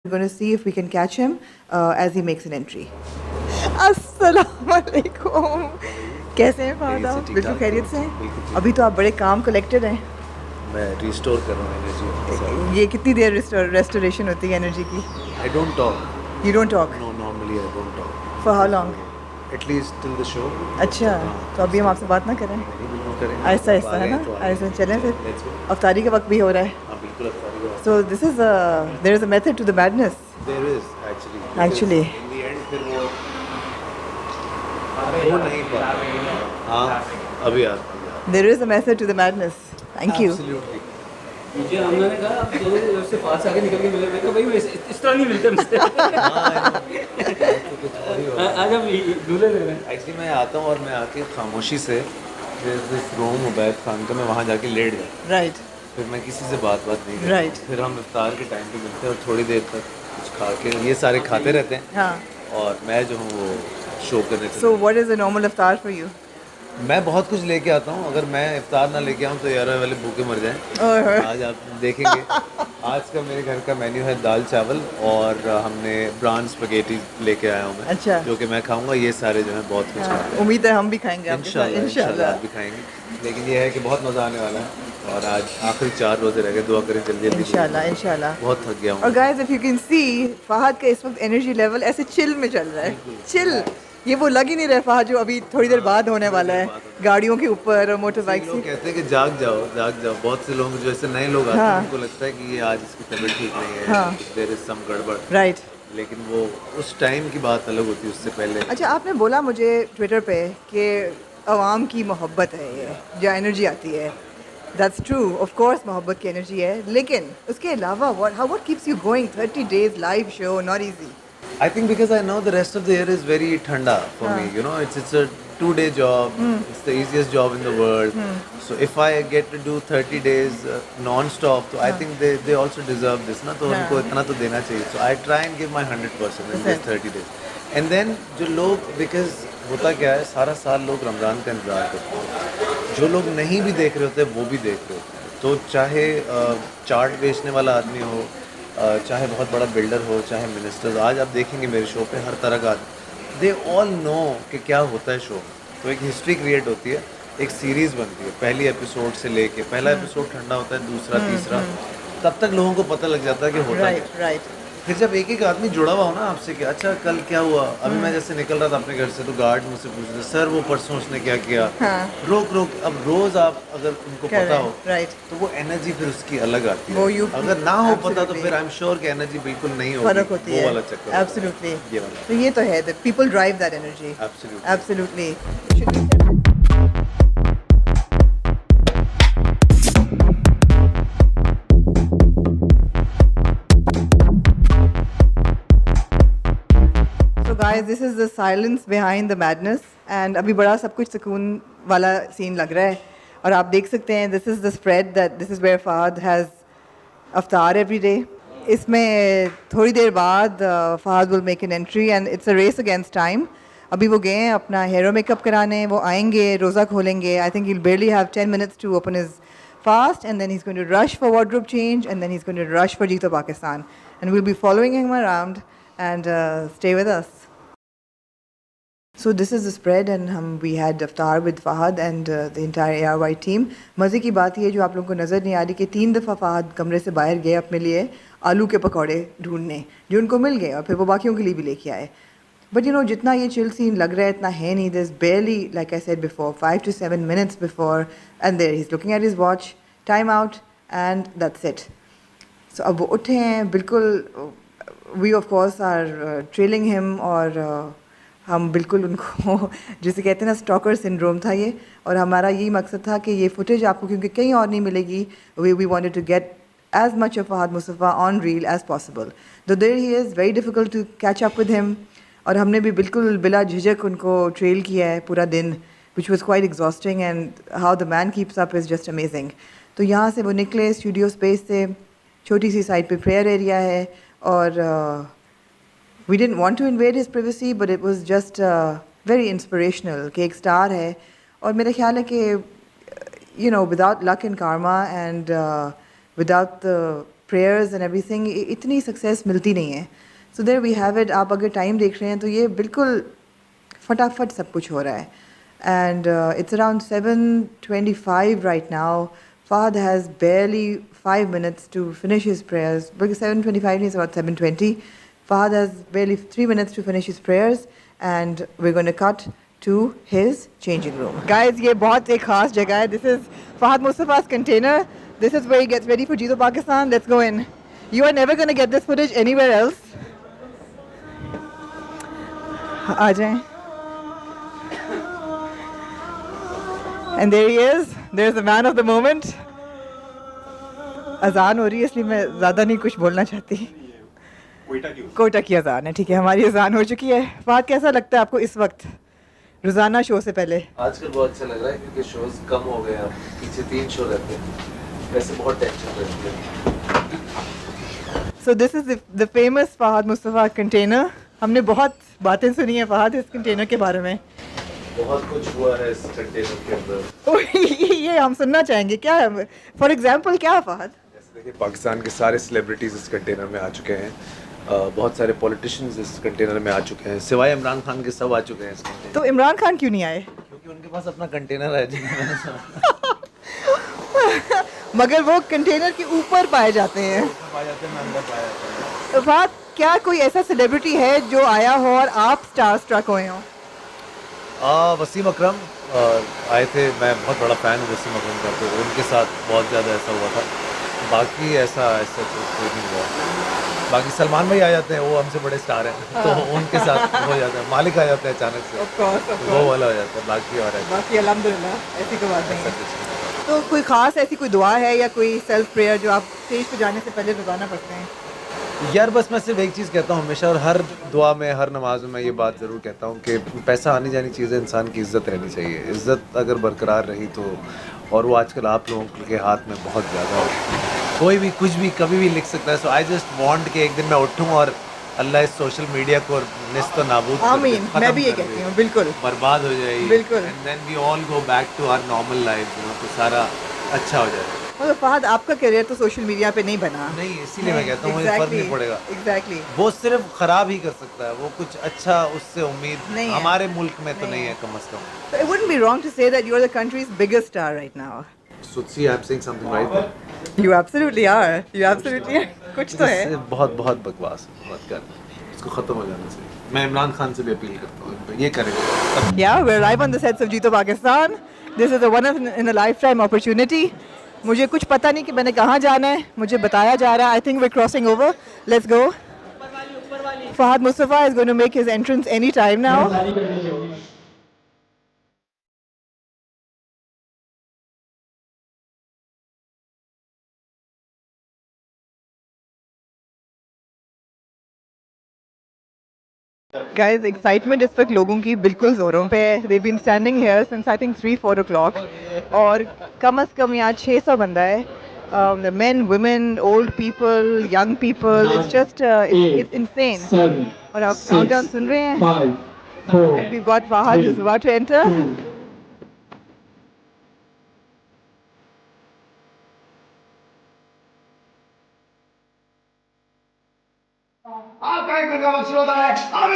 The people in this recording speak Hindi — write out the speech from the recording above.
We're going to see if we can catch him as he makes an entry. अस्सलामुअलैकुम, कैसे हैं फाद आप? बिल्कुल खैरियत से हैं? अभी तो आप बड़े काम कलेक्टेड हैं। मैं रिस्टोर कर रहा हूँ एनर्जी। ये कितनी देर रेस्टोरेशन होती है एनर्जी की? I don't talk. You don't talk? No normally I don't talk. For how long? At least till the show. अच्छा, तो अभी हम आपसे बात ना करें? बिल्कुल करें। आहिस्ता आहिस्ता है ना, आहिस्ता चलें फिर। अफ्तारी का वक्त भी हो रहा है। हाँ बिल्कुल अफ्तारी का। So this is there is a method to the madness. There is actually. Actually. In the end फिर वो नहीं पाता। हाँ अभी आ। There is a method to the madness. Thank you. Absolutely. मुझे हमने कहा आप दोनों से पास आके निकल के मिले। मैं कहा भाई मैं इस तरह नहीं मिलते हमसे। आज हम दूल्हे ले रहे हैं। एक्चुअली मैं आता हूँ और मैं आके खामोशी से दिस रूम उबैद खान का मैं वहाँ जाके लेट जाता। Right. फिर मैं किसी से बात नहीं करता। Right. फिर हम इफ्तार के टाइम पे मिलते हैं और थोड़ी देर तक कुछ खा के ये सारे खाते रहते हैं। हाँ. और मैं जो हूँ वो शो करने से। So what is a normal iftar for you? मैं बहुत कुछ लेके आता हूँ। अगर मैं इफ्तार ना लेके आऊँ तो यार वाले भूखे मर जाएं। आज आप देखेंगे आज का मेरे घर का मेन्यू है दाल चावल और हमने ब्राउन स्पगेटी लेके आया हूँ मैं। अच्छा। जो कि मैं खाऊंगा। ये सारे जो है बहुत कुछ खाते हैं। उम्मीद है हम भी खाएंगे आपके साथ इंशाल्लाह आप भी खाएंगे। लेकिन ये है कि बहुत मज़ा आने वाला है और आज आखिरी 4 रोजे रह गए। दुआ करें जल्दी जल्दी। इंशाल्लाह। बहुत थक गया हूँ। और guys if you can see Fahad का इस वक्त एनर्जी लेवल ऐसे चिल में चल रहा है। चिल, ये वो लग ही नहीं रहा फहद जो अभी थोड़ी देर बाद होने वाला है गाड़ियों के ऊपर और मोटर बाइक लोग से। कहते हैं कि जाग जाओ। बहुत से लोग जो ऐसे नए लोग आते हैं उनको लगता है कि ये आज इसकी तबीयत ठीक नहीं है। देयर इज सम गड़बड़। राइट। लेकिन वो उस टाइम की बात अलग होती है उससे पहले। अच्छा, आपने बोला मुझे ट्विटर पे कि आवाम की मोहब्बत है ये जो एनर्जी आती है। दैट्स ट्रू, ऑफ कोर्स मोहब्बत की एनर्जी है, लेकिन उसके अलावा what keeps you going 30 days live show? Not easy. I think because I know the rest of the year is very thanda for me. You know, it's a 2-day job. It's the easiest job in the world. So if I get to do 30 days non-stop, so I think they also deserve this, ना? तो उनको इतना तो देना चाहिए. So I try and give my 100% in these 30 days. And then जो लोग, because होता क्या है, सारा साल लोग रमज़ान का इंतज़ार करते हैं. जो लोग नहीं भी देख रहे होते वो भी देख रहे होते हैं. तो चाहे चाट बेचने वाला आदमी हो, चाहे बहुत बड़ा बिल्डर हो, चाहे मिनिस्टर्स, आज आप देखेंगे मेरे शो पे हर तरह का दे ऑल नो कि क्या होता है शो में. तो एक हिस्ट्री क्रिएट होती है, एक सीरीज़ बनती है. पहली एपिसोड से लेके पहला एपिसोड ठंडा होता है, दूसरा तीसरा, तब तक लोगों को पता लग जाता है कि होता है. राइट। फिर जब एक एक आदमी जुड़ा हुआ हो ना आपसे कि अच्छा कल क्या हुआ. अभी मैं जैसे निकल रहा था अपने घर से तो गार्ड मुझसे पूछ रहे थे सर वो परसों उसने क्या किया. रोक अब रोज आप अगर उनको पता हो तो वो एनर्जी फिर उसकी अलग आती है. अगर ना हो पता तो फिर आई एम श्योर कि एनर्जी बिल्कुल नहीं होगी. फर्क होती है. वो वाला चक्कर. एब्सोल्युटली. ये वाला. तो ये तो है that people drive that energy. Absolutely. Guys, this is the silence behind the madness and अभी बड़ा सब कुछ सुकून वाला सीन लग रहा है और आप देख सकते हैं this is the spread that this is where Fahad has Aftar every day. इसमें थोड़ी देर बाद Fahad will make an entry and it's a race against time. अभी वो गए हैं अपना हेयर और मेकअप कराने, वो आएंगे, रोज़ा खोलेंगे. I think he'll barely have 10 minutes to open his fast and then he's going to rush for wardrobe change and then he's going to rush for Jeeto Pakistan and we'll be following him around and stay with us. So this is the spread and we had iftar with Fahad and the entire ARY team. मज़े की बात ये जो आप लोगों को नज़र नहीं आ रही कि 3 दफ़ा Fahad कमरे से बाहर गए अपने लिए आलू के पकौड़े ढूंढने, जो उनको मिल गए और फिर वो बाकियों के लिए भी लेके आए. But you know जितना ये chill scene लग रहा है इतना है नहीं. There's barely, like I said before, 5 to 7 minutes before and there he's looking at his watch, time out and that's it. So अब वो उठे हैं बिल्कुल. We of course are trailing him और हम बिल्कुल उनको जिसे कहते हैं ना स्टॉकर सिंड्रोम था ये और हमारा यही मकसद था कि ये फुटेज आपको क्योंकि कहीं और नहीं मिलेगी. We wanted to get as much of Fahad Mustafa on reel as possible. Though there he is, very difficult to catch up with him. और हमने भी बिल्कुल बिला झिझक उनको ट्रेल किया है पूरा दिन, which was quite exhausting and how the man keeps up is just amazing. तो यहाँ से वो निकले स्टूडियो स्पेस से, छोटी सी साइड पे प्रेयर एरिया है और we didn't want to invade his privacy but it was just very inspirational कि एक स्टार है और मेरा ख्याल है कि without luck and karma and without the prayers and everything, इतनी success मिलती नहीं है. So there we have it. आप अगर time देख रहे हैं तो ये बिल्कुल फटाफट सब कुछ हो रहा है. And it's around 7:25 right now. Fahad has barely 5 minutes to finish his prayers. Because 7:25 is about 7:20. Fahad has barely 3 minutes to finish his prayers, and we're going to cut to his changing room. Guys, ये बहुत एक खास जगह है. This is Fahad Mustafa's container. This is where he gets ready for Jeeto Pakistan. Let's go in. You are never going to get this footage anywhere else. आ जाएं. And there he is. There's the man of the moment. अजान हो रही है इसलिए मैं ज़्यादा नहीं कुछ बोलना चाहती. कोयटा की अजान है, ठीक है. हमारी अजान हो चुकी है. फहद, कैसा लगता है आपको इस वक्त रोज़ाना शो से पहले? आजकल बहुत अच्छा लग रहा है क्योंकि शोज कम हो गए अब. पीछे 3 शो रहते हैं. वैसे बहुत टेंशन रहती है. So this is the famous Fahad Mustafa container. हमने बहुत बातें सुनी है फहद इस कंटेनर के बारे में. बहुत कुछ हुआ है इस कंटेनर के अंदर. ये हम सुनना चाहेंगे. क्या है फॉर एग्जाम्पल, क्या है फहद? जैसे देखिए, पाकिस्तान के सारे सेलिब्रिटीज़ इस कंटेनर में आ चुके हैं. बहुत सारे पॉलिटिशियंस इस कंटेनर में आ चुके हैं. सिवाय इमरान खान के सब आ चुके हैं इस कंटेनर. तो इमरान खान क्यों नहीं आए? क्योंकि उनके पास अपना कंटेनर है मगर वो कंटेनर के ऊपर पाए जाते हैं. फहद, क्या कोई ऐसा सेलिब्रिटी है जो आया हो और आप स्टार स्ट्रक हुए हो? वसीम अकरम आए थे. मैं बहुत बड़ा फ़ैन हूँ वसीम अकरम का, तो उनके साथ बहुत ज़्यादा ऐसा हुआ था. बाकी ऐसा कोई नहीं हुआ. बाकी सलमान भाई आ जाते हैं, वो हमसे बड़े स्टार हैं तो उनके साथ हो जाता है. मालिक आ जाते हैं अचानक से, Of course. वो वाला हो जाता है. बाकी और ऐसा बाकी अल्हम्दुलिल्लाह ऐसी कोई बात नहीं है. कुछ नहीं. तो कोई ख़ास ऐसी कोई दुआ है या कोई सेल्फ प्रेयर जो आप स्टेज पे जाने से पहले रोज़ाना पढ़ते हैं? यार बस मैं सिर्फ एक चीज़ कहता हूँ हमेशा, और हर दुआ में, हर नमाज में मैं ये बात ज़रूर कहता हूँ कि पैसा आनी जानी चीज़ है, इंसान की इज़्ज़त रहनी चाहिए. इज़्ज़त अगर बरकरार रही तो, और वो आजकल आप लोगों के हाथ में बहुत ज़्यादा है. कोई भी कुछ भी कभी भी लिख सकता है. सो आई जस्ट वांट कि एक दिन मैं उठूँ और अल्लाह इस सोशल मीडिया को निस्त नाबूद कर दे, आमीन. खत्म मैं भी ये कर दे, कहती हूँ. बिल्कुल बर्बाद हो जाएगी. बिल्कुल. And then we all go back to our normal life, तो सारा अच्छा हो जाएगा. मतलब फहद, आपका करियर तो सोशल मीडिया पे नहीं बना. नहीं, इसीलिए मैं कहता हूँ मुझे फर्क नहीं पड़ेगा. एग्जैक्टली. वो सिर्फ खराब ही कर सकता है. वो कुछ अच्छा उससे उम्मीद नहीं है. हमारे मुल्क में तो नहीं नहीं है. है कम से कम. So it wouldn't be wrong to say that you are the country's biggest star right now. So see, I'm saying something right there. You absolutely are. You absolutely are. कुछ तो है. इससे बहुत बहुत बकवास मत कर. इसको खत्म हो जाना चाहिए. मैं इमरान खान से भी अपील करता हूँ, ये करेगा. Yeah, we're live on the sets of Jeeto Pakistan. This is a one in a lifetime opportunity. मुझे कुछ पता नहीं कि मैंने कहाँ जाना है. मुझे बताया जा रहा है. I think we're crossing over. Let's go. Fahad Mustafa is going to make his entrance any time now. Guys, excitement इस वक्त लोगों की बिल्कुल ज़ोरों पे है. They've been standing here since I think 3-4 o'clock. और कम से कम यहाँ 600 बंदा है. The men, women, old people, young people. It's just it's insane. और आप countdown सुन रहे हैं? We've got Fahad who's about to enter. Al Qaeda, I'm